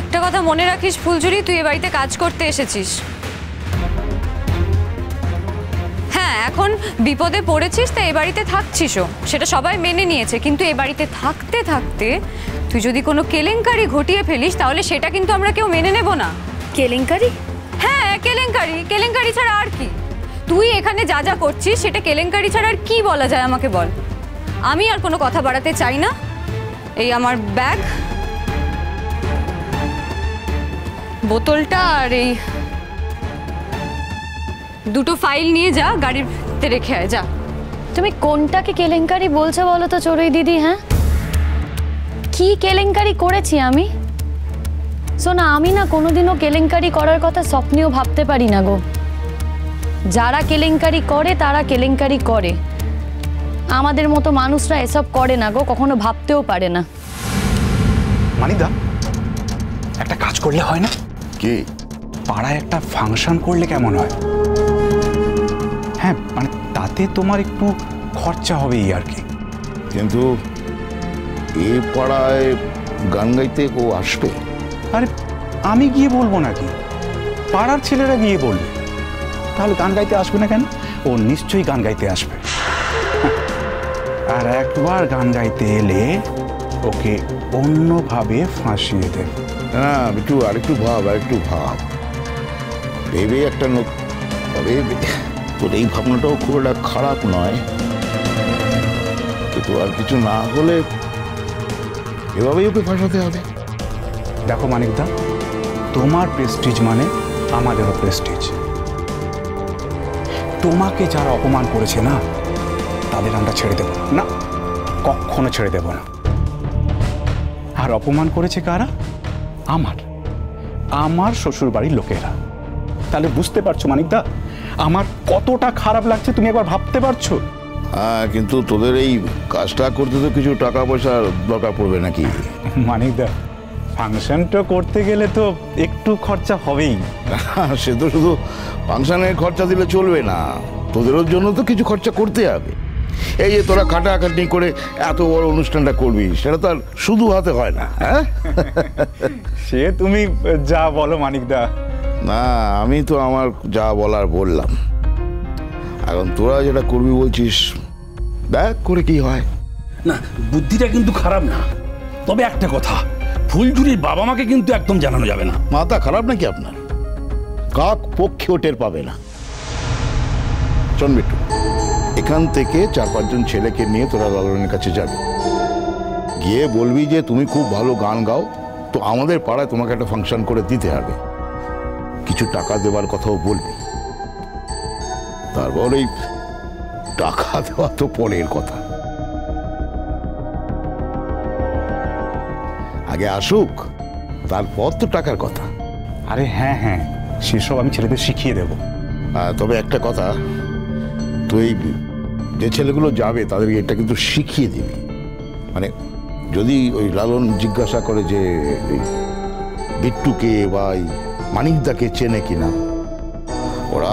একটা কথা মনে রাখিস ফুলঝুরি, তুই এ বাড়িতে কাজ করতে এসেছিস। হ্যাঁ, এখন বিপদে পড়েছিস তাই এ বাড়িতে থাকছিসও, সেটা সবাই মেনে নিয়েছে। কিন্তু এ বাড়িতে থাকতে থাকতে তুই যদি কোনো কেলেঙ্কারি ঘটিয়ে ফেলিস তাহলে সেটা কিন্তু আমরা কেউ মেনে নেব না। কেলেঙ্কারি? হ্যাঁ, কেলেঙ্কারি। কেলেঙ্কারি ছাড়া আর কি? তুই এখানে যা যা করছিস সেটা কেলেঙ্কারি ছাড়া আর কি বলা যায় আমাকে বল। আমি আর কোনো কথা বাড়াতে চাই না। এই আমার ব্যাগ, বোতলটা আর এই দুটো ফাইল নিয়ে যা, গাড়িতে রেখে আয় যা। তুমি কোনটাকে কেলেঙ্কারি বলছো বলো তো চড়ুই দিদি? হ্যাঁ, কি কেলেঙ্কারি করেছি আমি? শোনা, আমি না কোনোদিনও কেলেঙ্কারি করার কথা স্বপ্নেও ভাবতে পারি না গো। যারা কেলেঙ্কারি করে তারা কেলেঙ্কারি করে, আমাদের মতো মানুষরা এসব করে না গো, কখনো ভাবতেও পারে না। মানিকদা, একটা কাজ করলে হয় না? কি? পাড়ায় একটা ফাংশন করলে কেমন হয়? হ্যাঁ, মানে তাতে তোমার একটু খরচা হবেই আর কি। কিন্তু এই পাড়ায় গান গাইতে ও আসবে? আরে আমি গিয়ে বলবো নাকি, পাড়ার ছেলেরা গিয়ে বলবে। তাহলে গান গাইতে আসবে না কেন? ও নিশ্চয়ই গান গাইতে আসবে। আর একবার গান গাইতে এলে ওকে অন্যভাবে ফাঁসিয়ে দেবে। না, একটু আরেকটু ভাব, আরেকটু ভাব ভেবে একটা লোক। তবে তোর এই ভাবনাটাও খুব একটা খারাপ নয়, কিন্তু আর কিছু না হলে এভাবেই ওকে ফাঁসাতে হবে। দেখো মানিকদা, তোমার প্রেস্টিজ মানে আমাদেরও প্রেস্টিজ। তোমাকে যারা অপমান করেছে না, তাদের আমরা ছেড়ে দেব না, কখনো ছেড়ে দেব না। আর অপমান করেছে কারা? আমার শ্বশুর বাড়ির লোকেরা। তাহলে বুঝতে পারছো মানিকদা আমার কতটা খারাপ লাগছে? তুমি একবার ভাবতে পারছো? হ্যাঁ, কিন্তু তোদের এই কাজটা করতে তো কিছু টাকা পয়সার দরকার পড়বে নাকি? মানিকদা, ফাংশনটা করতে গেলে তো একটু খরচা হবেই। সে তো শুধু ফাংশনের খরচা দিলে চলবে না, তোদেরও জন্য তো কিছু খরচা করতে হবে। এই যে তোরা খাটাখাটনি করে এত বড় অনুষ্ঠানটা করবি, সেটা তো আর শুধু হাতে হয় না। হ্যাঁ, সে তুমি যা বলো মানিকদা। না, আমি তো আমার যা বলার বললাম। এখন তোরা যেটা করবি বলছিস, দেখ করে কি হয়। না, বুদ্ধিটা কিন্তু খারাপ না, তবে একটা কথা, ফুলঝুরির বাবা মাকে কিন্তু একদম জানানো যাবে না। মাথা খারাপ নাকি আপনার? কাক পক্ষেও টের পাবে না। শোন বিট্টু, এখান থেকে 4-5 জন ছেলেকে নিয়ে তোরা লালনের কাছে যাবি, গিয়ে বলবি যে তুমি খুব ভালো গান গাও, তো আমাদের পাড়ায় তোমাকে একটা ফাংশন করে দিতে হবে। কিছু টাকা দেওয়ার কথাও বলবি। তারপর এই টাকা দেওয়া তো পরের কথা, আগে আসুক, তারপর তো টাকার কথা। আরে হ্যাঁ হ্যাঁ, সেসব আমি ছেলেদের শিখিয়ে দেব। তবে একটা কথা, তুই যে ছেলেগুলো যাবে তাদেরকে এটা কিন্তু শিখিয়ে দিবি। মানে যদি ওই লালন জিজ্ঞাসা করে যে বিট্টুকে বা মানিকদাকে চেনে কিনা, ওরা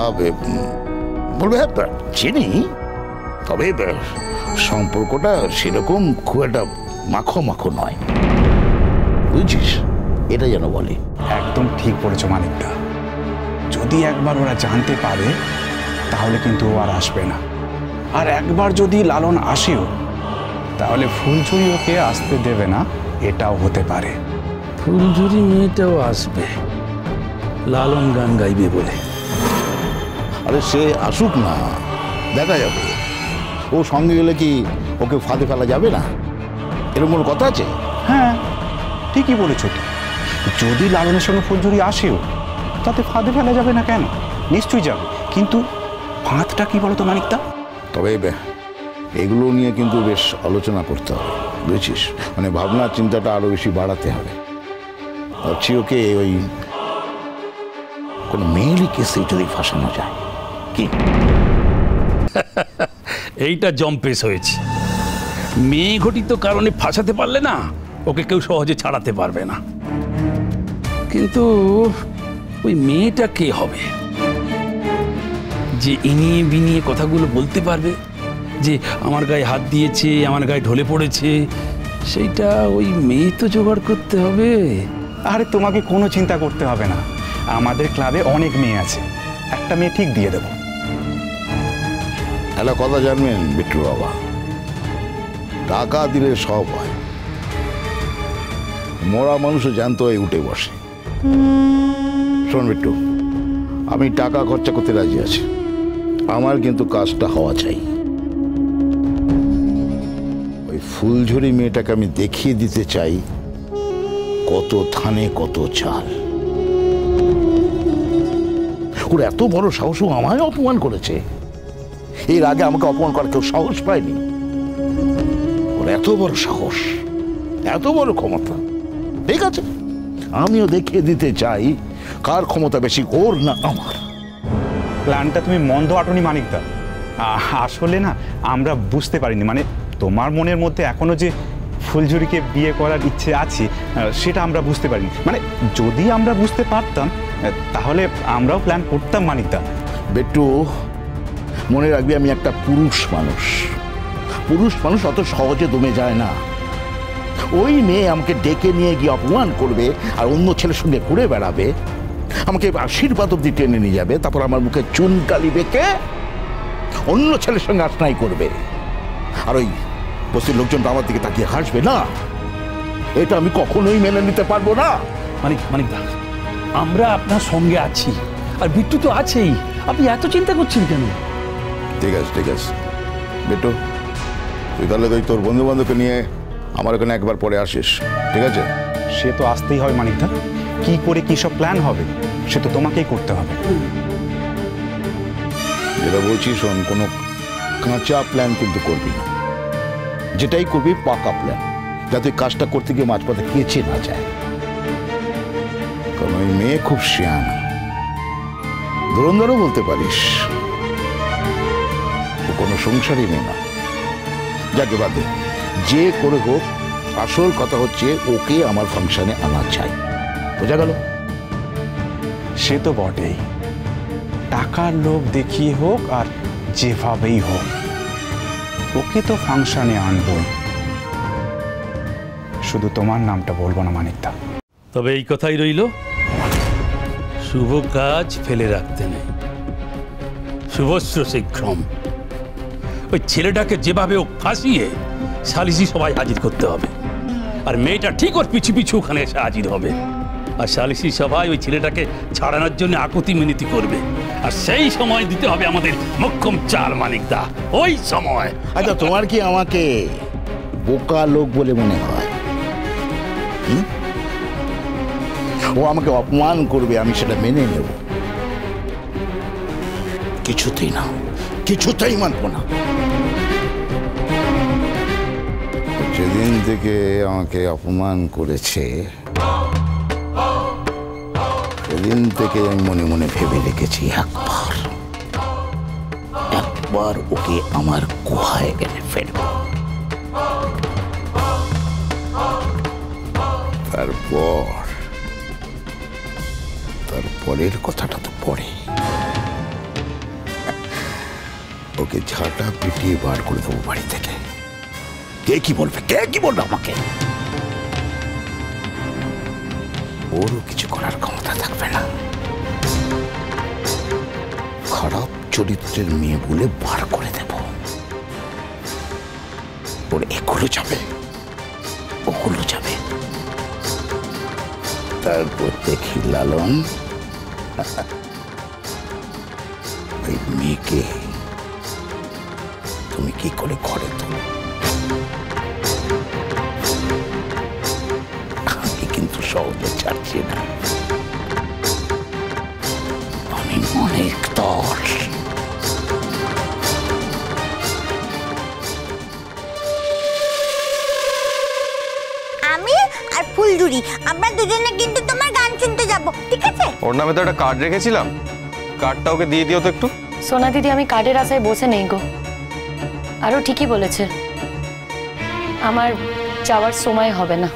বলবে হ্যাঁ চিনি, তবে সম্পর্কটা সেরকম খুব একটা মাখো মাখো নয়, বুঝছিস? এটা যেন বলে। একদম ঠিক বলেছো মানিকদা, যদি একবার ওরা জানতে পারে তাহলে কিন্তু ও আর আসবে না। আর একবার যদি লালন আসেও, তাহলে ফুলঝুরি ওকে আসতে দেবে না, এটাও হতে পারে। ফুলঝুরি মেয়েটাও আসবে লালন গান গাইবে বলে। আরে সে আসুক না, দেখা যাবে। ও সঙ্গে গেলে কি ওকে ফাঁদে ফেলা যাবে না? এরকম কোনো কথা আছে? হ্যাঁ, ঠিকই বলেছ তো। যদি লালনের সঙ্গে ফুলঝুরি আসেও, তাতে ফাঁদে ফেলা যাবে না কেন? নিশ্চয়ই যাবে, কিন্তু ফাঁদটা কি বলো তো মানিকদা? তবে এগুলো নিয়ে কিন্তু বেশ আলোচনা করতে হবে, বুঝছিস? মানে ভাবনা চিন্তাটা আরো বেশি বাড়াতে হবে। ভাবছি ওকে ওই কোনো মেয়েলি কেসে যদি ফাঁসানো যায়। কি এইটা জম্পেস হয়েছে। মেয়ে ঘটিত কারণে ফাঁসাতে পারলে না, ওকে কেউ সহজে ছাড়াতে পারবে না। কিন্তু ওই মেয়েটা কে হবে যে ইনিয়ে বিনিয়ে কথাগুলো বলতে পারবে যে আমার গায়ে হাত দিয়েছে, আমার গায়ে ঢলে পড়েছে? সেইটা ওই মেয়ে তো জোগাড় করতে হবে। আরে তোমাকে কোনো চিন্তা করতে হবে না, আমাদের ক্লাবে অনেক মেয়ে আছে, একটা মেয়ে ঠিক দিয়ে দেবো। একটা কথা জানবেন বিট্টু বাবা, টাকা দিলে সব হয়, মরা মানুষও জ্যান্ত হয়ে উঠে বসে। শোন বিট্টু, আমি টাকা খরচা করতে রাজি আছি, আমার কিন্তু কাজটা হওয়া চাই। ওই ফুলঝুরি মেয়েটাকে আমি দেখিয়ে দিতে চাই কত ধানে কত চাল। ওর এত বড় সাহসও আমায় অপমান করেছে, এর আগে আমাকে অপমান করার কেউ সাহস পায়নি। ওর এত বড় সাহস, এত বড় ক্ষমতা। ঠিক আছে, আমিও দেখিয়ে দিতে চাই কার ক্ষমতা বেশি, ওর না আমার। প্ল্যানটা তুমি মন্দ আটনি মানিকদা, আসলে না আমরা বুঝতে পারিনি, মানে তোমার মনের মধ্যে এখনো যে ফুলঝুরিকে বিয়ে করার ইচ্ছে আছে সেটা আমরা বুঝতে পারিনি। মানে যদি আমরা বুঝতে পারতাম তাহলে আমরাও প্ল্যান করতাম মানিকদা। বেটু, মনে রাখবি আমি একটা পুরুষ মানুষ, পুরুষ মানুষ অত সহজে দমে যায় না। ওই মেয়ে আমাকে ডেকে নিয়ে গিয়ে অপমান করবে আর অন্য ছেলের সঙ্গে ঘুরে বেড়াবে, আমাকে আশীর্বাদ অব্দি টেনে নিয়ে যাবে, তারপর আমার মুখে চুনকালি বেঁকে অন্য ছেলের সঙ্গে আশ্রয় করবে, আর ওই বস্তির লোকজন আমার দিকে তাকিয়ে হাসবে না। এটা আমি কখনোই মেনে নিতে পারবো না। মানিকদা, আমরা আপনার সঙ্গে আছি, আর বিট্টু তো আছেই, আপনি এত চিন্তা করছেন কেন? ঠিক আছে ঠিক আছে বেটু, তুই তাহলে তোর বন্ধু বান্ধবকে নিয়ে আমার ওখানে একবার পরে আসিস, ঠিক আছে? সে তো আসতেই হবে মানিকদা, কি করে কি সব প্ল্যান হবে সে তো তোমাকেই করতে হবে। যেটা বলছি শোন, কোনো কাঁচা প্ল্যান কিন্তু করবি না, যেটাই করবি পাকা প্ল্যান, যাতে কাজটা করতে গিয়ে মাঝপথে কেচে না যায়। কারণ ওই মেয়ে খুব শিয়ানা, ধরনদারও বলতে পারিস, ও কোনো সংসারই মেয়ে না। যাকে বাদে যে করে হোক, আসল কথা হচ্ছে ওকে আমার ফাংশনে আনা চাই, বোঝা গেল? সে তো বটেই, টাকার লোভ দেখিয়ে হোক আর যেভাবেই হোক ওকে তো ফাংশনে আনবই। শুধু তোমার নামটা বলবো না মানিকদা। তবে এই কথাই রইল, শুভ কাজ ফেলে রাখতে নেই, শুভস্র শীঘ্রম। ওই ছেলেটাকে যেভাবে ও ফাঁসিয়ে সালিসি সবাই হাজির করতে হবে, আর মেয়েটা ঠিক ওর পিছু পিছু ওখানে এসে হাজির হবে, আর সালিসি সবাই ওই ছেলেটাকে ছাড়ানোর জন্য আকুতি মিনতি করবে, আর সেই সময় দিতে হবে আমাদের মোক্ষম চাল মানিকদা। ওই সময় আচ্ছা, তোমার কি আমাকে বোকা লোক বলে মনে হয়? ও আমাকে অপমান করবে, আমি সেটা মেনে নেব? কিছুতেই না, কিছুতেই মানব না। যেদিন থেকে আমাকে অপমান করেছে সেদিন থেকে আমি মনে মনে ভেবে রেখেছি একবার ওকে আমার গুহায় এনে ফেলব, তারপরের কথাটা তো পরে। ওকে ঝাঁটা পিটিয়ে বার করে দেবো বাড়ি থেকে। কে কি বলবে, কে কি বলবে আমাকে? ওরও কিছু করার ক্ষমতা থাকবে না। খারাপ চরিত্রের মেয়ে বলে বার করে দেব। ওর এগুলো যাবে, ওগুলো যাবে, তারপর দেখি লালন ওই মেয়েকে তুমি কি করে ঘরে তোলো। আমি কিন্তু সহজে ছাড়ছি না, আমি অনেক দল। আমি আর ফুলঝুরি আমরা দুজনে কিন্তু তোমার গান শুনতে যাব, ঠিক আছে? ওর নামে তো একটা কার্ড রেখেছিলাম, কার্ডটা ওকে দিয়ে দিও তো একটু। সোনা দিদি, আমি কার্ডের আশায় বসে নেই গো, আরও ঠিকই বলেছে, আমার যাওয়ার সময় হবে না।